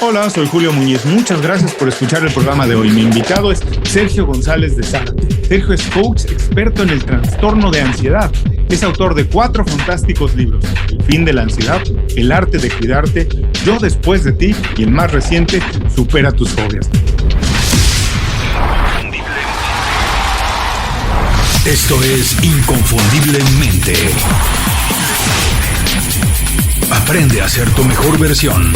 Hola, soy Julio Muñiz. Muchas gracias por escuchar el programa de hoy. Mi invitado es Sergio González de Sala. Sergio es coach experto en el trastorno de ansiedad. Es autor de 4 fantásticos libros: El fin de la ansiedad, El arte de cuidarte, Yo después de ti y el más reciente, Supera tus fobias. Esto es Inconfundiblemente. Aprende a ser tu mejor versión.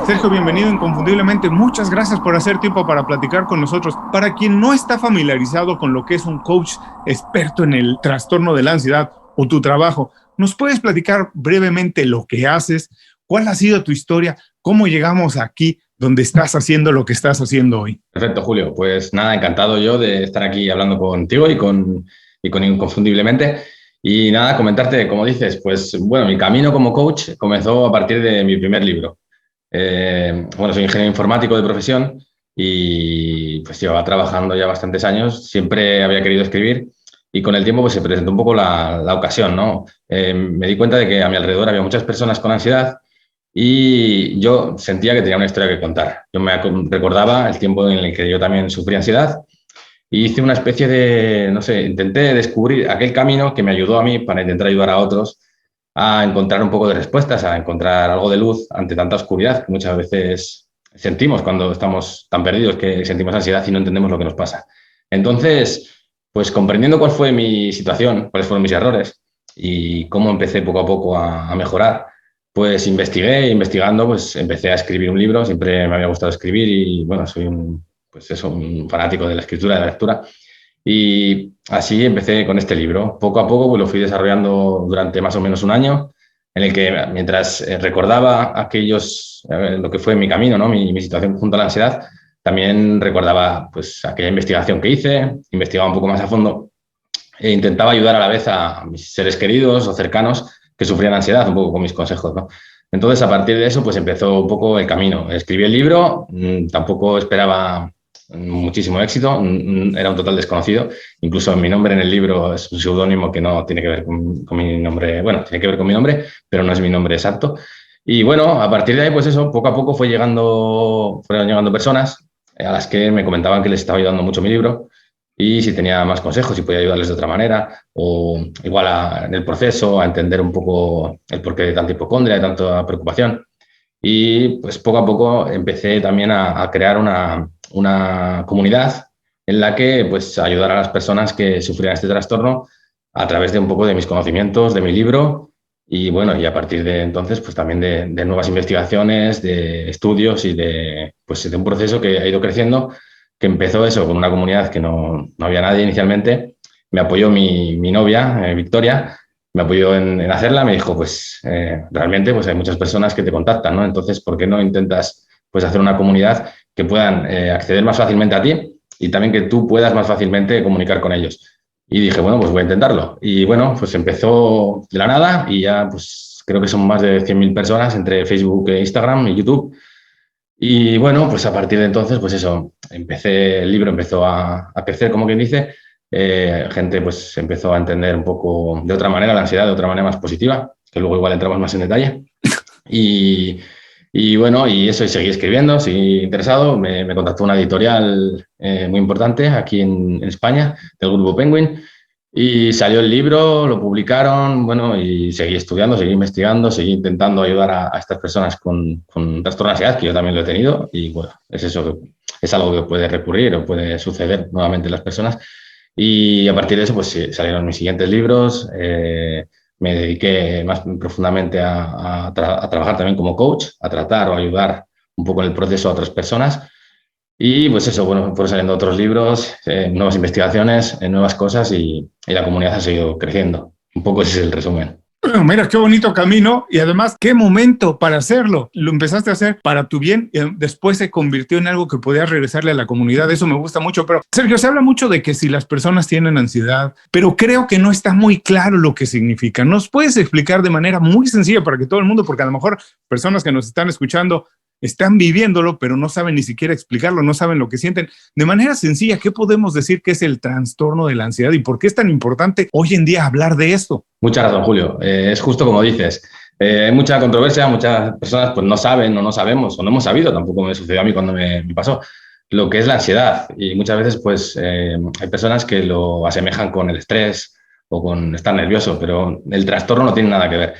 Sergio, bienvenido Inconfundiblemente. Muchas gracias por hacer tiempo para platicar con nosotros. Para quien no está familiarizado con lo que es un coach experto en el trastorno de la ansiedad o tu trabajo, ¿nos puedes platicar brevemente lo que haces? ¿Cuál ha sido tu historia? ¿Cómo llegamos aquí donde estás haciendo lo que estás haciendo hoy? Perfecto, Julio. Pues nada, encantado yo de estar aquí hablando contigo y con Inconfundiblemente. Y nada, comentarte, como dices, pues bueno, mi camino como coach comenzó a partir de mi primer libro. Soy ingeniero informático de profesión y pues llevaba trabajando ya bastantes años. Siempre había querido escribir y con el tiempo pues se presentó un poco la ocasión, ¿no? Me di cuenta de que a mi alrededor había muchas personas con ansiedad y yo sentía que tenía una historia que contar. Yo me recordaba el tiempo en el que yo también sufrí ansiedad y hice una especie de, intenté descubrir aquel camino que me ayudó a mí para intentar ayudar a otros a encontrar un poco de respuestas, a encontrar algo de luz ante tanta oscuridad que muchas veces sentimos cuando estamos tan perdidos que sentimos ansiedad y no entendemos lo que nos pasa. Entonces, pues comprendiendo cuál fue mi situación, cuáles fueron mis errores y cómo empecé poco a poco a mejorar, pues investigando, pues empecé a escribir un libro. Siempre me había gustado escribir y bueno, soy un fanático de la escritura, de la lectura. Y así empecé con este libro. Poco a poco pues, lo fui desarrollando durante más o menos un año, en el que mientras recordaba lo que fue mi camino, ¿no? mi situación junto a la ansiedad, también recordaba pues, aquella investigación que hice, investigaba un poco más a fondo e intentaba ayudar a la vez a mis seres queridos o cercanos que sufrían ansiedad, un poco con mis consejos, ¿no? Entonces, a partir de eso, pues empezó un poco el camino. Escribí el libro, tampoco esperaba muchísimo éxito, era un total desconocido. Incluso mi nombre en el libro es un seudónimo que no tiene que ver con mi nombre, bueno, tiene que ver con mi nombre, pero no es mi nombre exacto. Y bueno, a partir de ahí, pues eso, poco a poco fueron llegando personas a las que me comentaban que les estaba ayudando mucho mi libro y si tenía más consejos, si podía ayudarles de otra manera o igual en el proceso a entender un poco el porqué de tanta hipocondria, de tanta preocupación. Y pues poco a poco empecé también a crear una comunidad en la que pues ayudar a las personas que sufrían este trastorno a través de un poco de mis conocimientos, de mi libro y bueno, y a partir de entonces pues también de nuevas investigaciones, de estudios y de un proceso que ha ido creciendo, que empezó eso con una comunidad que no había nadie inicialmente. Me apoyó mi novia, Victoria, me apoyó en hacerla, me dijo, realmente pues hay muchas personas que te contactan, ¿no? Entonces, ¿por qué no intentas pues hacer una comunidad que puedan acceder más fácilmente a ti y también que tú puedas más fácilmente comunicar con ellos? Y dije, bueno, pues voy a intentarlo. Y bueno, pues empezó de la nada y ya pues creo que son más de 100.000 personas entre Facebook, Instagram y YouTube. Y bueno, pues a partir de entonces, pues eso, el libro empezó a crecer, como quien dice. Gente pues empezó a entender un poco de otra manera la ansiedad, de otra manera más positiva, que luego igual entramos más en detalle. Y bueno, y eso, y seguí escribiendo, seguí interesado. Me contactó una editorial muy importante aquí en España, del Grupo Penguin, y salió el libro, lo publicaron, bueno, y seguí estudiando, seguí investigando, seguí intentando ayudar a estas personas con trastorno de ansiedad, que yo también lo he tenido, y bueno, es algo que puede recurrir o puede suceder nuevamente en las personas. Y a partir de eso, pues sí, salieron mis siguientes libros. Me dediqué más profundamente a trabajar también como coach, a tratar o ayudar un poco en el proceso a otras personas. Y pues eso, bueno, fueron saliendo otros libros, nuevas investigaciones, nuevas cosas y la comunidad ha seguido creciendo. Un poco ese es el resumen. Bueno, mira, qué bonito camino y además qué momento para hacerlo. Lo empezaste a hacer para tu bien y después se convirtió en algo que podías regresarle a la comunidad. Eso me gusta mucho. Pero Sergio, se habla mucho de que si las personas tienen ansiedad, pero creo que no está muy claro lo que significa. ¿Nos puedes explicar de manera muy sencilla para que todo el mundo, porque a lo mejor personas que nos están escuchando están viviéndolo, pero no saben ni siquiera explicarlo, no saben lo que sienten? De manera sencilla, ¿qué podemos decir que es el trastorno de la ansiedad y por qué es tan importante hoy en día hablar de esto? Mucha razón, Julio. Es justo como dices. Hay mucha controversia, muchas personas pues no saben o no sabemos o no hemos sabido, tampoco me sucedió a mí cuando me pasó, lo que es la ansiedad. Y muchas veces pues hay personas que lo asemejan con el estrés o con estar nervioso, pero el trastorno no tiene nada que ver.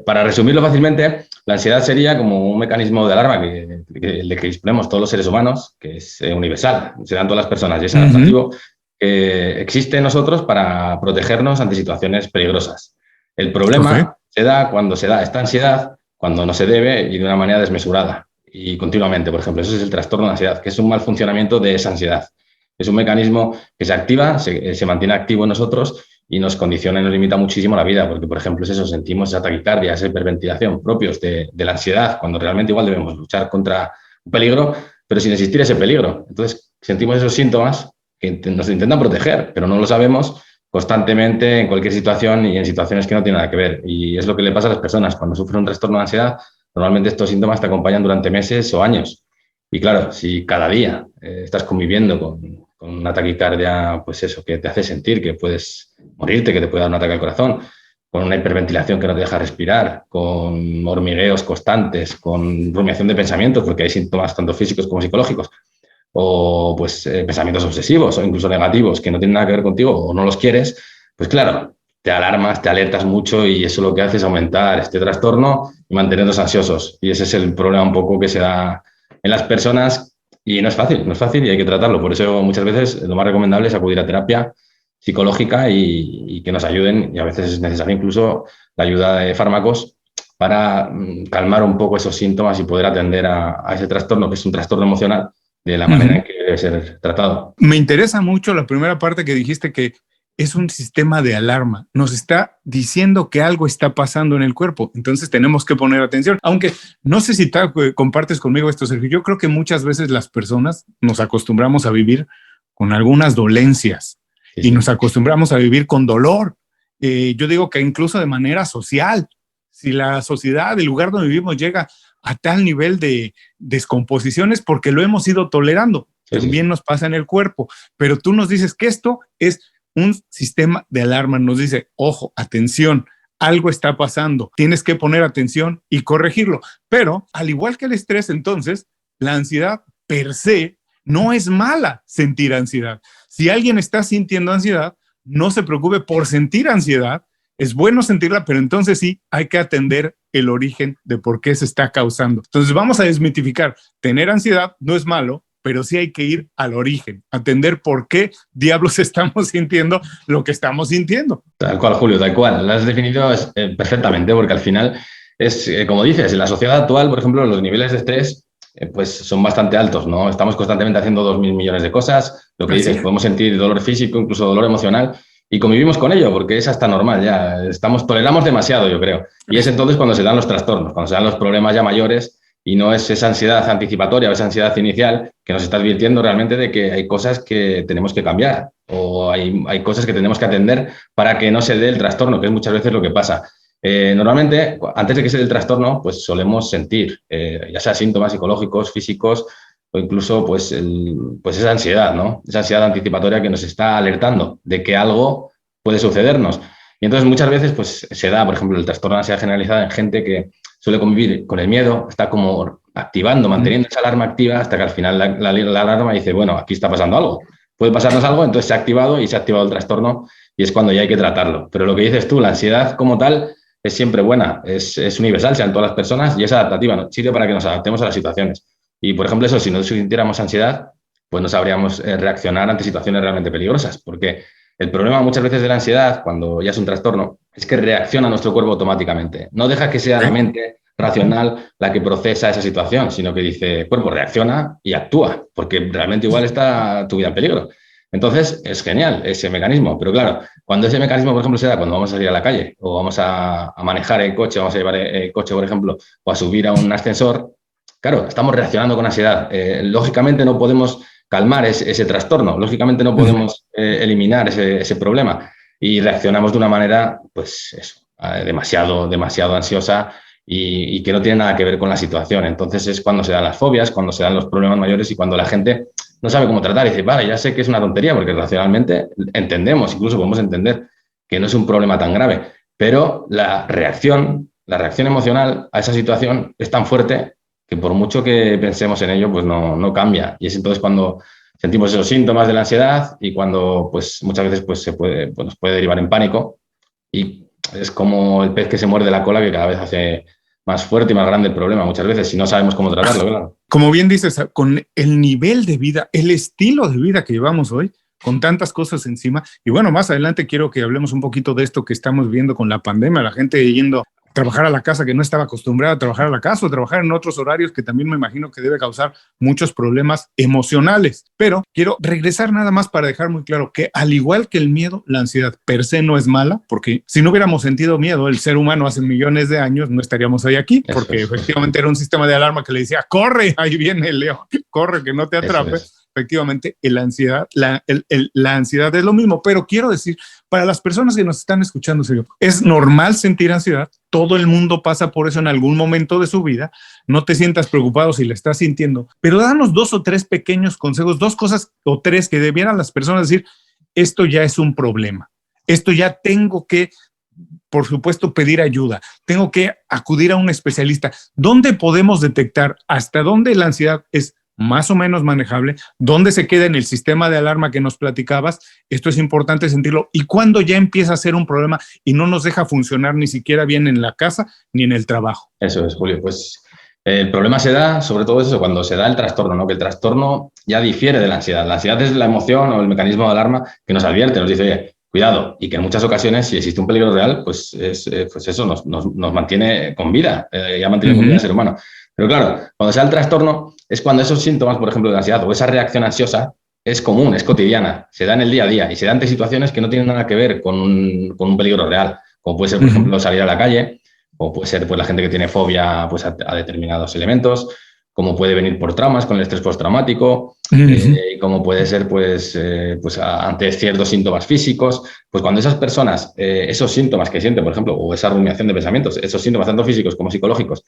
Para resumirlo fácilmente, la ansiedad sería como un mecanismo de alarma de que disponemos todos los seres humanos, que es universal, se dan todas las personas y es adaptativo, que existe en nosotros para protegernos ante situaciones peligrosas. El problema se da cuando se da esta ansiedad, cuando no se debe y de una manera desmesurada y continuamente, por ejemplo. Eso es el trastorno de ansiedad, que es un mal funcionamiento de esa ansiedad. Es un mecanismo que se activa, se mantiene activo en nosotros y nos condiciona y nos limita muchísimo la vida, porque, por ejemplo, es eso, sentimos esa taquicardia, esa hiperventilación propios de la ansiedad, cuando realmente igual debemos luchar contra un peligro, pero sin existir ese peligro. Entonces, sentimos esos síntomas que nos intentan proteger, pero no lo sabemos constantemente en cualquier situación y en situaciones que no tienen nada que ver. Y es lo que le pasa a las personas. Cuando sufren un trastorno de ansiedad, normalmente estos síntomas te acompañan durante meses o años. Y claro, si cada día estás conviviendo con una taquicardia, pues eso, que te hace sentir que puedes morirte, que te puede dar un ataque al corazón, con una hiperventilación que no te deja respirar, con hormigueos constantes, con rumiación de pensamientos, porque hay síntomas tanto físicos como psicológicos, o pues pensamientos obsesivos o incluso negativos que no tienen nada que ver contigo o no los quieres, pues claro, te alarmas, te alertas mucho y eso lo que hace es aumentar este trastorno y mantenernos ansiosos. Y ese es el problema un poco que se da en las personas y no es fácil y hay que tratarlo. Por eso muchas veces lo más recomendable es acudir a terapia psicológica y que nos ayuden, y a veces es necesaria incluso la ayuda de fármacos para calmar un poco esos síntomas y poder atender a ese trastorno, que es un trastorno emocional, de la manera en que debe ser tratado. Me interesa mucho la primera parte que dijiste, que es un sistema de alarma. Nos está diciendo que algo está pasando en el cuerpo. Entonces tenemos que poner atención. Aunque no sé si compartes conmigo esto, Sergio. Yo creo que muchas veces las personas nos acostumbramos a vivir con algunas dolencias y nos acostumbramos a vivir con dolor. Yo digo que incluso de manera social. Si la sociedad, el lugar donde vivimos, llega a tal nivel de descomposiciones porque lo hemos ido tolerando. También nos pasa en el cuerpo. Pero tú nos dices que esto es un sistema de alarma. Nos dice, ojo, atención, algo está pasando. Tienes que poner atención y corregirlo. Pero, al igual que el estrés, entonces, la ansiedad per se no es mala sentir ansiedad. Si alguien está sintiendo ansiedad, no se preocupe por sentir ansiedad. Es bueno sentirla, pero entonces sí hay que atender el origen de por qué se está causando. Entonces vamos a desmitificar. Tener ansiedad no es malo, pero sí hay que ir al origen, atender por qué diablos estamos sintiendo lo que estamos sintiendo. Tal cual, Julio, tal cual. Lo has definido perfectamente, porque al final es, como dices, en la sociedad actual, por ejemplo, los niveles de estrés pues son bastante altos, ¿no? Estamos constantemente haciendo 2.000 millones de cosas. Lo que dices, podemos sentir dolor físico, incluso dolor emocional, y convivimos con ello, porque es hasta normal ya. Toleramos demasiado, yo creo. Y es entonces cuando se dan los trastornos, cuando se dan los problemas ya mayores, y no es esa ansiedad anticipatoria o esa ansiedad inicial que nos está advirtiendo realmente de que hay cosas que tenemos que cambiar o hay cosas que tenemos que atender para que no se dé el trastorno, que es muchas veces lo que pasa. Normalmente, antes de que se dé el trastorno, pues solemos sentir, ya sea síntomas psicológicos, físicos o incluso pues esa ansiedad, ¿no? Esa ansiedad anticipatoria que nos está alertando de que algo puede sucedernos. Y entonces muchas veces pues se da, por ejemplo, el trastorno de ansiedad generalizada en gente que suele convivir con el miedo, está como activando, manteniendo esa alarma activa hasta que al final la alarma dice, bueno, aquí está pasando algo, puede pasarnos algo, entonces se ha activado y se ha activado el trastorno y es cuando ya hay que tratarlo. Pero lo que dices tú, la ansiedad como tal es siempre buena, es universal, sea en todas las personas y es adaptativa, ¿no? Sirve para que nos adaptemos a las situaciones. Y, por ejemplo, eso, si no sintiéramos ansiedad, pues no sabríamos reaccionar ante situaciones realmente peligrosas, porque el problema muchas veces de la ansiedad, cuando ya es un trastorno, es que reacciona nuestro cuerpo automáticamente. No deja que sea la mente racional la que procesa esa situación, sino que dice, el cuerpo reacciona y actúa, porque realmente igual está tu vida en peligro. Entonces, es genial ese mecanismo. Pero claro, cuando ese mecanismo, por ejemplo, se da cuando vamos a salir a la calle o vamos a manejar el coche, vamos a llevar el coche, por ejemplo, o a subir a un ascensor, claro, estamos reaccionando con ansiedad. Lógicamente no podemos calmar ese trastorno, lógicamente no podemos eliminar ese problema y reaccionamos de una manera, pues eso, demasiado ansiosa y que no tiene nada que ver con la situación. Entonces es cuando se dan las fobias, cuando se dan los problemas mayores y cuando la gente no sabe cómo tratar y dice, vale, ya sé que es una tontería porque racionalmente entendemos, incluso podemos entender que no es un problema tan grave, pero la reacción la reacción emocional a esa situación es tan fuerte que por mucho que pensemos en ello, pues no cambia. Y es entonces cuando sentimos esos síntomas de la ansiedad y cuando pues muchas veces pues, nos puede derivar en pánico. Y es como el pez que se muerde la cola, que cada vez hace más fuerte y más grande el problema muchas veces si no sabemos cómo tratarlo, claro. Como bien dices, con el nivel de vida, el estilo de vida que llevamos hoy, con tantas cosas encima. Y bueno, más adelante quiero que hablemos un poquito de esto que estamos viendo con la pandemia, la gente yendo a trabajar a la casa que no estaba acostumbrada a trabajar a la casa o trabajar en otros horarios que también me imagino que debe causar muchos problemas emocionales. Pero quiero regresar nada más para dejar muy claro que al igual que el miedo, la ansiedad per se no es mala, porque si no hubiéramos sentido miedo, el ser humano hace millones de años no estaríamos hoy aquí, porque efectivamente era un sistema de alarma que le decía, corre, ahí viene el león, corre, que no te atrape. Efectivamente, la ansiedad es lo mismo, pero quiero decir, para las personas que nos están escuchando, Sergio, es normal sentir ansiedad, todo el mundo pasa por eso en algún momento de su vida, no te sientas preocupado si la estás sintiendo, pero danos 2 o 3 pequeños consejos, 2 cosas o 3 que debieran las personas decir, esto ya es un problema, esto ya tengo que, por supuesto, pedir ayuda, tengo que acudir a un especialista. ¿Dónde podemos detectar hasta dónde la ansiedad es más o menos manejable, dónde se queda en el sistema de alarma que nos platicabas? Esto es importante sentirlo, y cuando ya empieza a ser un problema y no nos deja funcionar ni siquiera bien en la casa ni en el trabajo. Eso es, Julio, pues el problema se da, sobre todo eso, cuando se da el trastorno, ¿no? Que el trastorno ya difiere de la ansiedad. La ansiedad es la emoción o el mecanismo de alarma que nos advierte, nos dice, oye, cuidado, y que en muchas ocasiones, si existe un peligro real, pues eso nos mantiene con vida, ya mantiene con vida al ser humano. Pero claro, cuando se da el trastorno es cuando esos síntomas, por ejemplo, de ansiedad o esa reacción ansiosa es común, es cotidiana, se da en el día a día y se da ante situaciones que no tienen nada que ver con un peligro real, como puede ser, por ejemplo, salir a la calle, o puede ser pues, la gente que tiene fobia pues, a determinados elementos, como puede venir por traumas con el estrés postraumático, y como puede ser pues ante ciertos síntomas físicos. Pues cuando esas personas, esos síntomas que sienten, por ejemplo, o esa rumiación de pensamientos, esos síntomas tanto físicos como psicológicos,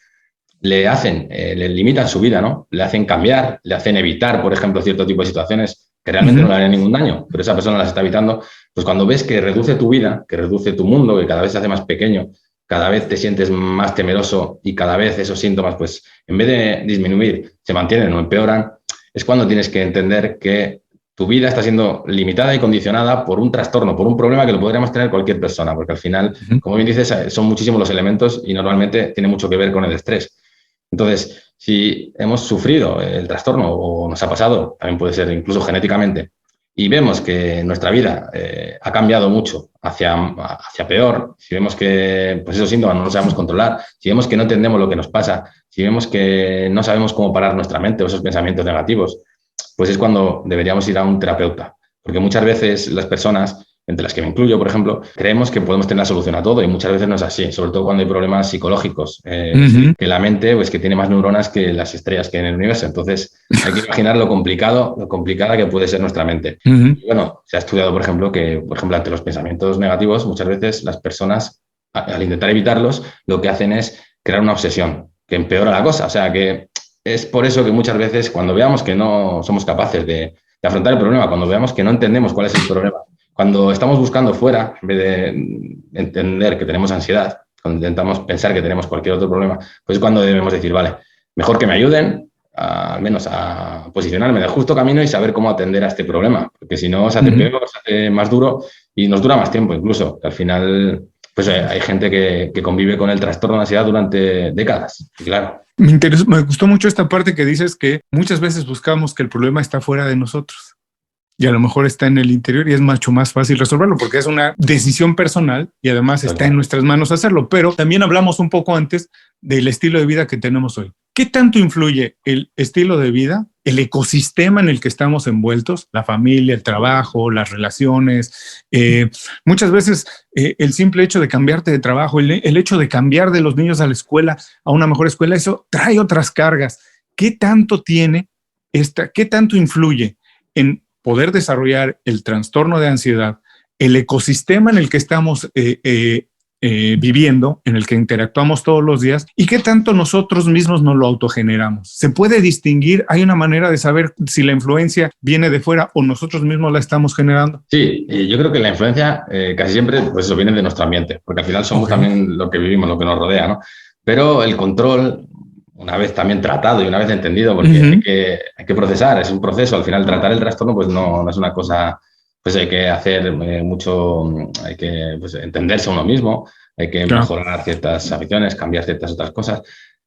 le limitan su vida, ¿no? Le hacen cambiar, le hacen evitar, por ejemplo, cierto tipo de situaciones que realmente no le harían ningún daño, pero esa persona las está evitando. Pues cuando ves que reduce tu vida, que reduce tu mundo, que cada vez se hace más pequeño, cada vez te sientes más temeroso y cada vez esos síntomas, pues en vez de disminuir, se mantienen o empeoran, es cuando tienes que entender que tu vida está siendo limitada y condicionada por un trastorno, por un problema que lo podríamos tener cualquier persona, porque al final, como bien dices, son muchísimos los elementos y normalmente tiene mucho que ver con el estrés. Entonces, si hemos sufrido el trastorno o nos ha pasado, también puede ser incluso genéticamente, y vemos que nuestra vida ha cambiado mucho hacia peor, si vemos que pues esos síntomas no los sabemos controlar, si vemos que no entendemos lo que nos pasa, si vemos que no sabemos cómo parar nuestra mente o esos pensamientos negativos, pues es cuando deberíamos ir a un terapeuta. Porque muchas veces las personas, entre las que me incluyo, por ejemplo, creemos que podemos tener la solución a todo y muchas veces no es así, sobre todo cuando hay problemas psicológicos, que la mente pues, que tiene más neuronas que las estrellas que hay en el universo. Entonces hay que imaginar lo complicada que puede ser nuestra mente. Y bueno, se ha estudiado, por ejemplo, que ante los pensamientos negativos, muchas veces las personas, al intentar evitarlos, lo que hacen es crear una obsesión que empeora la cosa. O sea, que es por eso que muchas veces cuando veamos que no somos capaces de afrontar el problema, cuando veamos que no entendemos cuál es el problema, cuando estamos buscando fuera, en vez de entender que tenemos ansiedad, cuando intentamos pensar que tenemos cualquier otro problema, pues es cuando debemos decir, vale, mejor que me ayuden, al menos a posicionarme en el justo camino y saber cómo atender a este problema, porque si no se hace peor, se hace más duro y nos dura más tiempo incluso, que al final pues hay gente que convive con el trastorno de ansiedad durante décadas, y claro. Me gustó mucho esta parte que dices que muchas veces buscamos que el problema está fuera de nosotros. Y a lo mejor está en el interior y es mucho más fácil resolverlo porque es una decisión personal y además está en nuestras manos hacerlo. Pero también hablamos un poco antes del estilo de vida que tenemos hoy. ¿Qué tanto influye el estilo de vida, el ecosistema en el que estamos envueltos, la familia, el trabajo, las relaciones? Muchas veces el simple hecho de cambiarte de trabajo, el hecho de cambiar de los niños a la escuela, a una mejor escuela, eso trae otras cargas. ¿Qué tanto qué tanto influye en poder desarrollar el trastorno de ansiedad, el ecosistema en el que estamos viviendo, en el que interactuamos todos los días y qué tanto nosotros mismos nos lo autogeneramos. ¿Se puede distinguir? ¿Hay una manera de saber si la influencia viene de fuera o nosotros mismos la estamos generando? Sí, yo creo que la influencia casi siempre pues eso viene de nuestro ambiente, porque al final somos también lo que vivimos, lo que nos rodea, ¿no? Pero el control, una vez también tratado y una vez entendido, porque hay que procesar, es un proceso. Al final tratar el trastorno pues no es una cosa, pues hay que hacer mucho, hay que pues, entenderse a uno mismo, hay que mejorar ciertas aficiones, cambiar ciertas otras cosas.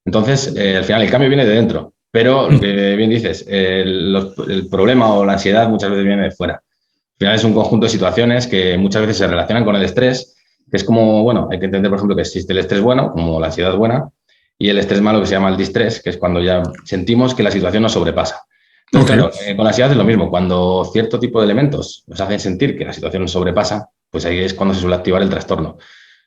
Entonces, al final el cambio viene de dentro, pero lo que bien dices, el problema o la ansiedad muchas veces viene de fuera. Al final es un conjunto de situaciones que muchas veces se relacionan con el estrés, que es como, bueno, hay que entender, por ejemplo, que existe el estrés bueno, como la ansiedad buena, y el estrés malo que se llama el distrés, que es cuando ya sentimos que la situación nos sobrepasa. Entonces, claro, con la ansiedad es lo mismo. Cuando cierto tipo de elementos nos hacen sentir que la situación nos sobrepasa, pues ahí es cuando se suele activar el trastorno.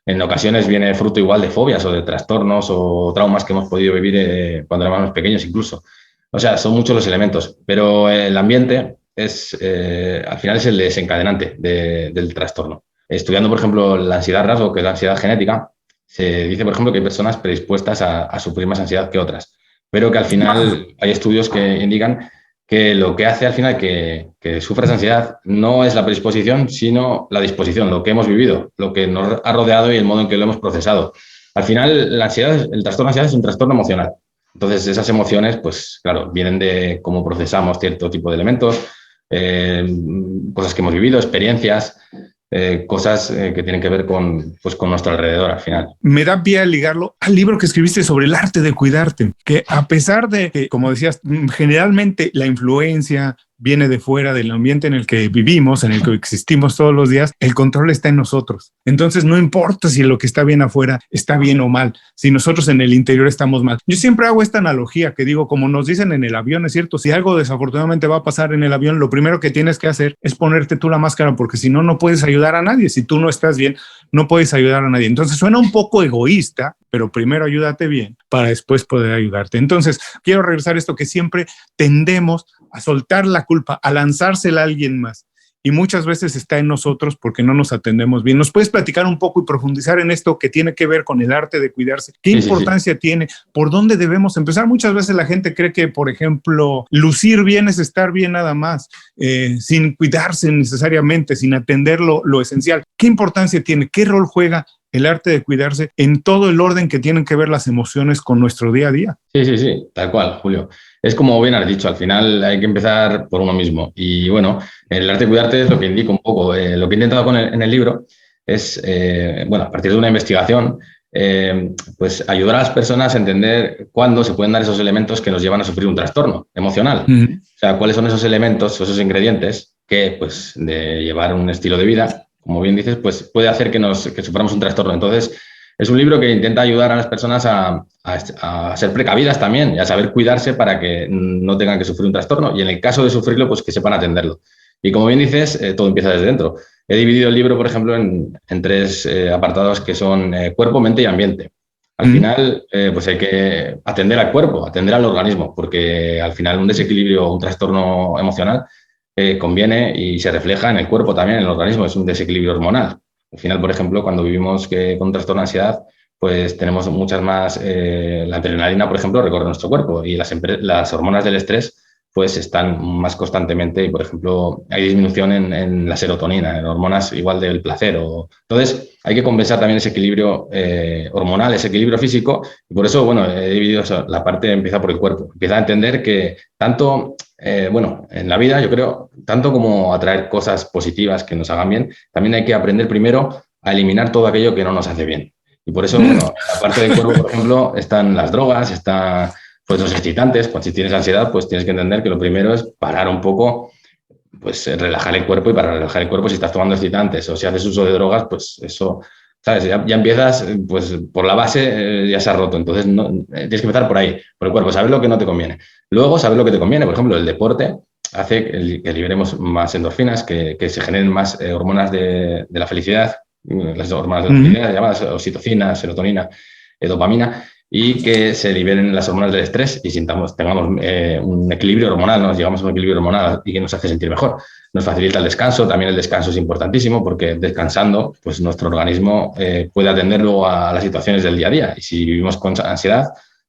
En ocasiones viene fruto igual de fobias o de trastornos o traumas que hemos podido vivir cuando éramos más pequeños incluso. O sea, son muchos los elementos, pero el ambiente es, al final es el desencadenante del trastorno. Estudiando, por ejemplo, la ansiedad rasgo, que es la ansiedad genética, se dice, por ejemplo, que hay personas predispuestas a sufrir más ansiedad que otras, pero que al final hay estudios que indican que lo que hace al final que sufras ansiedad no es la predisposición, sino la disposición, lo que hemos vivido, lo que nos ha rodeado y el modo en que lo hemos procesado. Al final, la ansiedad, el trastorno de ansiedad es un trastorno emocional. Entonces, esas emociones, pues claro, vienen de cómo procesamos cierto tipo de elementos, cosas que hemos vivido, experiencias, cosas que tienen que ver con nuestro alrededor al final. Me da pie a ligarlo al libro que escribiste sobre el arte de cuidarte, que a pesar de que, como decías, generalmente la influencia viene de fuera del ambiente en el que vivimos, en el que existimos todos los días, el control está en nosotros. Entonces no importa si lo que está bien afuera está bien o mal, si nosotros en el interior estamos mal. Yo siempre hago esta analogía que digo, como nos dicen en el avión, es cierto, si algo desafortunadamente va a pasar en el avión, lo primero que tienes que hacer es ponerte tú la máscara, porque si no, no puedes ayudar a nadie. Si tú no estás bien, no puedes ayudar a nadie. Entonces suena un poco egoísta, pero primero ayúdate bien para después poder ayudarte. Entonces quiero regresar a esto que siempre tendemos a soltar la culpa, a lanzársela a alguien más. Y muchas veces está en nosotros porque no nos atendemos bien. ¿Nos puedes platicar un poco y profundizar en esto que tiene que ver con el arte de cuidarse? ¿Qué importancia tiene? ¿Por dónde debemos empezar? Muchas veces la gente cree que, por ejemplo, lucir bien es estar bien nada más, sin cuidarse necesariamente, sin atender lo esencial. ¿Qué importancia tiene? ¿Qué rol juega el arte de cuidarse en todo el orden que tienen que ver las emociones con nuestro día a día? Sí, tal cual, Julio. Es como bien has dicho, al final hay que empezar por uno mismo. Y bueno, el arte de cuidarte es lo que indica un poco. Lo que he intentado en el libro es, a partir de una investigación, pues ayudar a las personas a entender cuándo se pueden dar esos elementos que nos llevan a sufrir un trastorno emocional. O sea, cuáles son esos elementos o esos ingredientes que, pues, de llevar un estilo de vida, como bien dices, pues puede hacer que suframos un trastorno. Entonces, es un libro que intenta ayudar a las personas a ser precavidas también y a saber cuidarse para que no tengan que sufrir un trastorno y en el caso de sufrirlo, pues que sepan atenderlo. Y como bien dices, todo empieza desde dentro. He dividido el libro, por ejemplo, en tres apartados que son cuerpo, mente y ambiente. Al final, pues hay que atender al cuerpo, atender al organismo, porque al final un desequilibrio o un trastorno emocional conviene y se refleja en el cuerpo también, en el organismo, es un desequilibrio hormonal. Al final, por ejemplo, cuando vivimos con un trastorno de ansiedad, pues tenemos muchas más, la adrenalina, por ejemplo, recorre nuestro cuerpo y las hormonas del estrés pues están más constantemente y, por ejemplo, hay disminución en la serotonina, en hormonas igual del placer. Entonces, hay que compensar también ese equilibrio hormonal, ese equilibrio físico y por eso, bueno, he dividido eso, la parte empieza por el cuerpo. Empieza a entender que tanto, en la vida, yo creo, tanto como atraer cosas positivas que nos hagan bien, también hay que aprender primero a eliminar todo aquello que no nos hace bien. Y por eso, bueno, en la parte del cuerpo, por ejemplo, están las drogas, están pues los excitantes. Pues si tienes ansiedad, pues tienes que entender que lo primero es parar un poco, pues relajar el cuerpo y para relajar el cuerpo, si estás tomando excitantes o si haces uso de drogas, pues eso, ¿sabes? Ya empiezas, pues por la base ya se ha roto. Entonces tienes que empezar por ahí, por el cuerpo, saber lo que no te conviene. Luego, saber lo que te conviene. Por ejemplo, el deporte hace que liberemos más endorfinas, que se generen más hormonas de la felicidad, las hormonas de la felicidad llamadas oxitocina, serotonina, dopamina. y que se liberen las hormonas del estrés y tengamos un equilibrio hormonal, nos llegamos a un equilibrio hormonal y que nos hace sentir mejor. Nos facilita el descanso, también el descanso es importantísimo porque descansando, pues nuestro organismo puede atender luego a las situaciones del día a día, y si vivimos con ansiedad,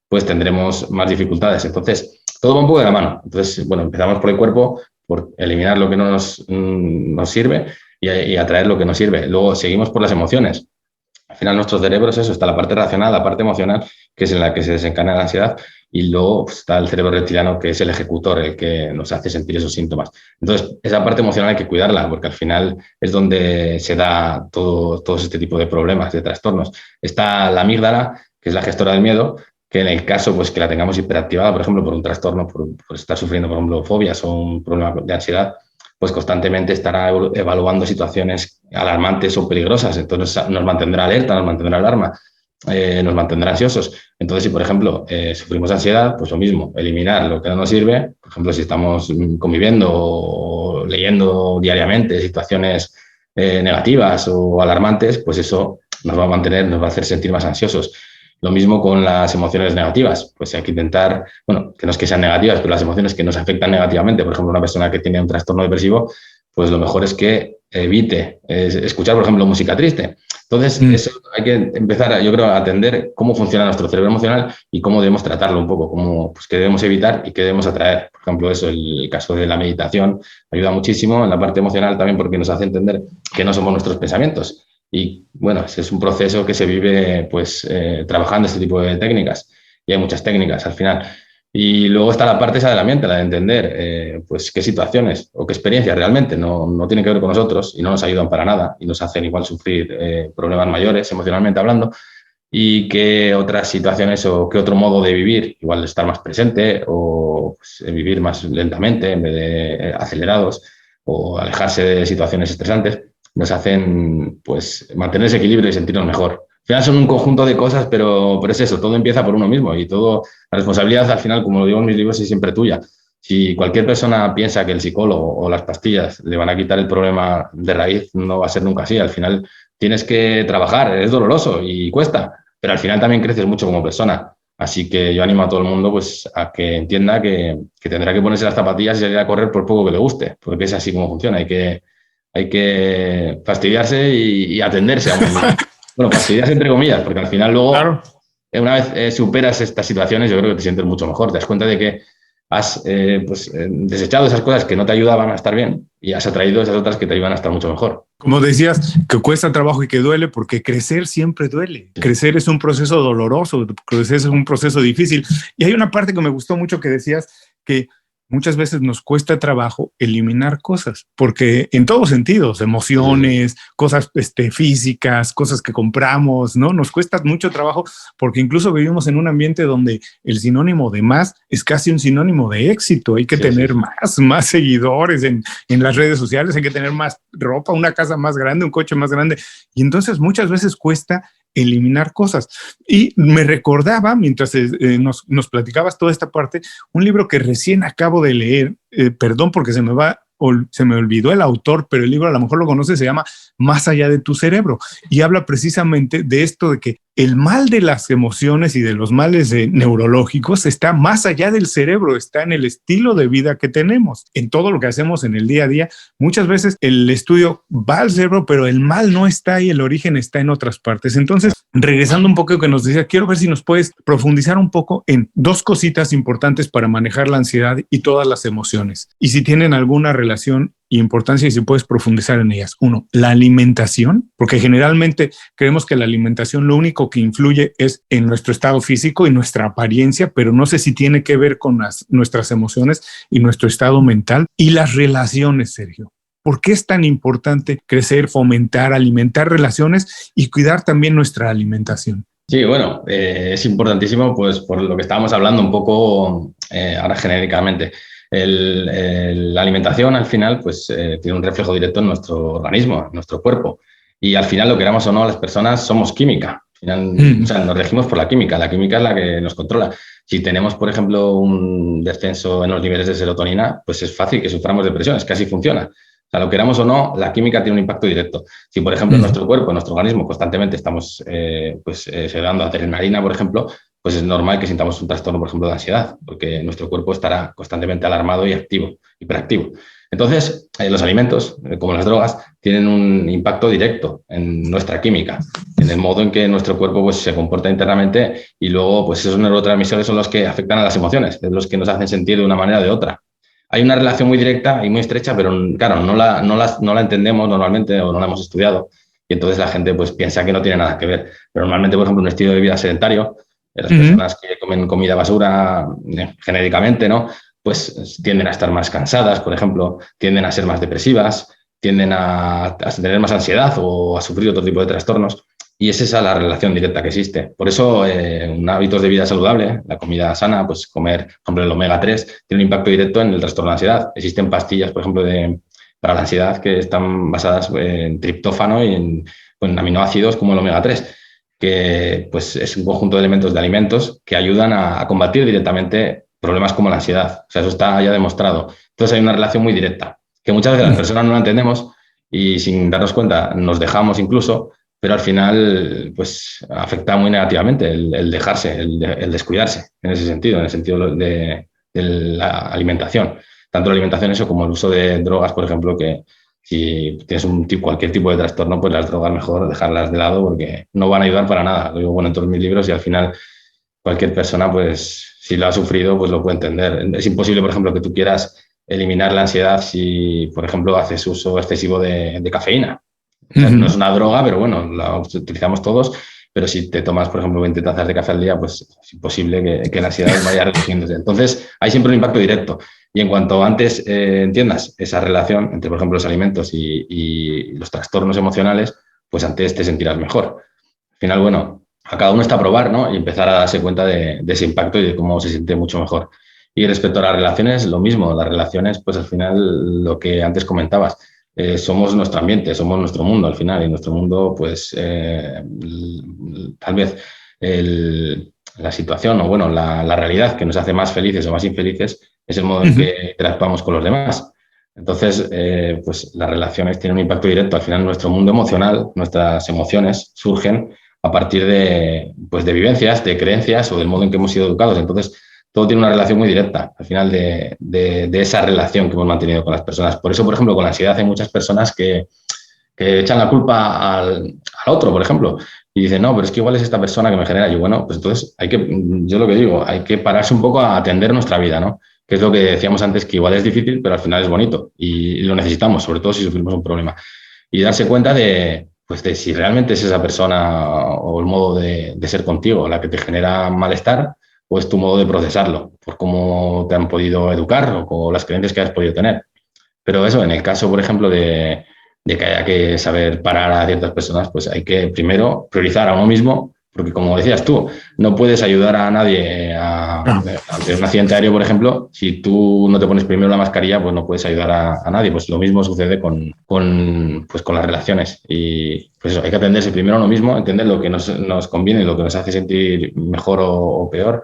pues tendremos más dificultades. Entonces, todo va un poco de la mano. Entonces, bueno, empezamos por el cuerpo, por eliminar lo que no nos sirve y atraer lo que nos sirve. Luego seguimos por las emociones. Al final nuestro cerebro es eso, está la parte racional, la parte emocional, que es en la que se desencadena la ansiedad, y luego pues, está el cerebro reptiliano, que es el ejecutor, el que nos hace sentir esos síntomas. Entonces, esa parte emocional hay que cuidarla, porque al final es donde se da todo este tipo de problemas, de trastornos. Está la amígdala, que es la gestora del miedo, que en el caso pues, que la tengamos hiperactivada, por ejemplo, por un trastorno, por estar sufriendo, por ejemplo, fobias o un problema de ansiedad, pues constantemente estará evaluando situaciones alarmantes o peligrosas. Entonces nos mantendrá alerta, nos mantendrá alarma, nos mantendrá ansiosos. Entonces, si por ejemplo sufrimos ansiedad, pues lo mismo, eliminar lo que no nos sirve. Por ejemplo, si estamos conviviendo o leyendo diariamente situaciones negativas o alarmantes, pues eso nos va a mantener, nos va a hacer sentir más ansiosos. Lo mismo con las emociones negativas, pues hay que intentar, bueno, que no es que sean negativas, pero las emociones que nos afectan negativamente, por ejemplo, una persona que tiene un trastorno depresivo, pues lo mejor es que evite escuchar, por ejemplo, música triste. Entonces, eso hay que empezar, yo creo, a atender cómo funciona nuestro cerebro emocional y cómo debemos tratarlo un poco, cómo, pues, qué debemos evitar y qué debemos atraer. Por ejemplo, eso, el caso de la meditación ayuda muchísimo en la parte emocional también porque nos hace entender que no somos nuestros pensamientos. Y bueno, ese es un proceso que se vive pues trabajando este tipo de técnicas, y hay muchas técnicas al final. Y luego está la parte esa de la mente, la de entender pues qué situaciones o qué experiencias realmente no tienen que ver con nosotros y no nos ayudan para nada y nos hacen igual sufrir problemas mayores emocionalmente hablando, y qué otras situaciones o qué otro modo de vivir, igual estar más presente o pues, vivir más lentamente en vez de acelerados o alejarse de situaciones estresantes, nos hacen pues mantener ese equilibrio y sentirnos mejor. Al final son un conjunto de cosas, pero es eso, todo empieza por uno mismo y todo, la responsabilidad al final, como lo digo en mis libros, es siempre tuya. Si cualquier persona piensa que el psicólogo o las pastillas le van a quitar el problema de raíz, no va a ser nunca así. Al final tienes que trabajar, es doloroso y cuesta, pero al final también creces mucho como persona. Así que yo animo a todo el mundo pues, a que entienda que tendrá que ponerse las zapatillas y salir a correr por poco que le guste, porque es así como funciona. Hay que fastidiarse y atenderse a uno mismo. Bueno, fastidiarse entre comillas, porque al final luego, claro, una vez superas estas situaciones, yo creo que te sientes mucho mejor. Te das cuenta de que has desechado esas cosas que no te ayudaban a estar bien y has atraído esas otras que te ayudan a estar mucho mejor. Como decías, que cuesta trabajo y que duele, porque crecer siempre duele. Sí. Crecer es un proceso doloroso, crecer es un proceso difícil. Y hay una parte que me gustó mucho que decías que muchas veces nos cuesta trabajo eliminar cosas, porque en todos sentidos, emociones, cosas físicas, cosas que compramos, ¿no? Nos cuesta mucho trabajo porque incluso vivimos en un ambiente donde el sinónimo de más es casi un sinónimo de éxito. Hay que tener más seguidores en las redes sociales, hay que tener más ropa, una casa más grande, un coche más grande. Y entonces muchas veces cuesta eliminar cosas. Y me recordaba, mientras nos platicabas toda esta parte, un libro que recién acabo de leer, perdón porque se me olvidó el autor, pero el libro a lo mejor lo conoces, se llama Más allá de tu cerebro, y habla precisamente de esto de que el mal de las emociones y de los males neurológicos está más allá del cerebro, está en el estilo de vida que tenemos, en todo lo que hacemos en el día a día. Muchas veces el estudio va al cerebro, pero el mal no está ahí, el origen está en otras partes. Entonces, regresando un poco a lo que nos decía, quiero ver si nos puedes profundizar un poco en dos cositas importantes para manejar la ansiedad y todas las emociones, y si tienen alguna relación y importancia y si puedes profundizar en ellas. Uno, la alimentación, porque generalmente creemos que la alimentación lo único que influye es en nuestro estado físico y nuestra apariencia, pero no sé si tiene que ver con nuestras emociones y nuestro estado mental. Y las relaciones, Sergio. ¿Por qué es tan importante crecer, fomentar, alimentar relaciones y cuidar también nuestra alimentación? Sí, bueno, es importantísimo pues por lo que estábamos hablando un poco ahora genéricamente. La alimentación al final pues tiene un reflejo directo en nuestro organismo, en nuestro cuerpo, y al final, lo queramos o no, las personas somos química. Al final, o sea, nos regimos por la química es la que nos controla. Si tenemos, por ejemplo, un descenso en los niveles de serotonina, pues es fácil que suframos depresión, es que así funciona. O sea, lo queramos o no, la química tiene un impacto directo. Si, por ejemplo, en nuestro cuerpo, en nuestro organismo, constantemente estamos segregando adrenalina, por ejemplo, pues es normal que sintamos un trastorno, por ejemplo, de ansiedad, porque nuestro cuerpo estará constantemente alarmado y activo, hiperactivo. Entonces, los alimentos, como las drogas, tienen un impacto directo en nuestra química, en el modo en que nuestro cuerpo pues, se comporta internamente, y luego pues, esos neurotransmisores son los que afectan a las emociones, es los que nos hacen sentir de una manera o de otra. Hay una relación muy directa y muy estrecha, pero claro, no la entendemos normalmente o no la hemos estudiado, y entonces la gente pues, piensa que no tiene nada que ver. Pero normalmente, por ejemplo, un estilo de vida sedentario, las personas que comen comida basura genéricamente, ¿no? Pues tienden a estar más cansadas, por ejemplo, tienden a ser más depresivas, tienden a tener más ansiedad o a sufrir otro tipo de trastornos. Y es esa la relación directa que existe. Por eso, en hábitos de vida saludable, la comida sana, pues comer, por ejemplo, el omega 3, tiene un impacto directo en el trastorno de ansiedad. Existen pastillas, por ejemplo, para la ansiedad que están basadas en triptófano y en aminoácidos como el omega 3, que pues, es un conjunto de elementos de alimentos que ayudan a combatir directamente problemas como la ansiedad. O sea, eso está ya demostrado. Entonces hay una relación muy directa, que muchas veces las personas no la entendemos y sin darnos cuenta nos dejamos incluso, pero al final pues afecta muy negativamente el dejarse, el descuidarse en ese sentido, en el sentido de la alimentación. Tanto la alimentación eso como el uso de drogas, por ejemplo, que si tienes cualquier tipo de trastorno, pues las drogas mejor dejarlas de lado porque no van a ayudar para nada. Lo digo bueno en todos mis libros y al final cualquier persona, pues si lo ha sufrido, pues lo puede entender. Es imposible, por ejemplo, que tú quieras eliminar la ansiedad si, por ejemplo, haces uso excesivo de cafeína. O sea, no es una droga, pero bueno, la utilizamos todos. Pero si te tomas, por ejemplo, 20 tazas de café al día, pues es imposible que la ansiedad vaya reduciéndose. Entonces, hay siempre un impacto directo. Y en cuanto antes entiendas esa relación entre, por ejemplo, los alimentos y los trastornos emocionales, pues antes te sentirás mejor. Al final, bueno, a cada uno está a probar, ¿no? Y empezar a darse cuenta de ese impacto y de cómo se siente mucho mejor. Y respecto a las relaciones, lo mismo. Las relaciones, pues al final, lo que antes comentabas, somos nuestro ambiente, somos nuestro mundo al final. Y nuestro mundo, pues, tal vez la situación o, bueno, la realidad que nos hace más felices o más infelices es el modo en que interactuamos con los demás. Entonces, pues las relaciones tienen un impacto directo. Al final, nuestro mundo emocional, nuestras emociones surgen a partir pues de vivencias, de creencias o del modo en que hemos sido educados. Entonces, todo tiene una relación muy directa al final de esa relación que hemos mantenido con las personas. Por eso, por ejemplo, con la ansiedad hay muchas personas que echan la culpa al otro, por ejemplo, y dicen, no, pero es que igual es esta persona que me genera. Y bueno, pues entonces yo lo que digo, hay que pararse un poco a atender nuestra vida, ¿no? Que es lo que decíamos antes, que igual es difícil, pero al final es bonito y lo necesitamos, sobre todo si sufrimos un problema. Y darse cuenta de si realmente es esa persona o el modo de ser contigo la que te genera malestar, o es tu modo de procesarlo, por cómo te han podido educar o las creencias que has podido tener. Pero eso, en el caso, por ejemplo, de que haya que saber parar a ciertas personas, pues hay que primero priorizar a uno mismo, porque como decías tú, no puedes ayudar a nadie ante un accidente aéreo, por ejemplo, si tú no te pones primero la mascarilla, pues no puedes ayudar a nadie. Pues lo mismo sucede con las relaciones. Y pues eso, hay que atenderse primero a uno mismo, entender lo que nos conviene, lo que nos hace sentir mejor o peor,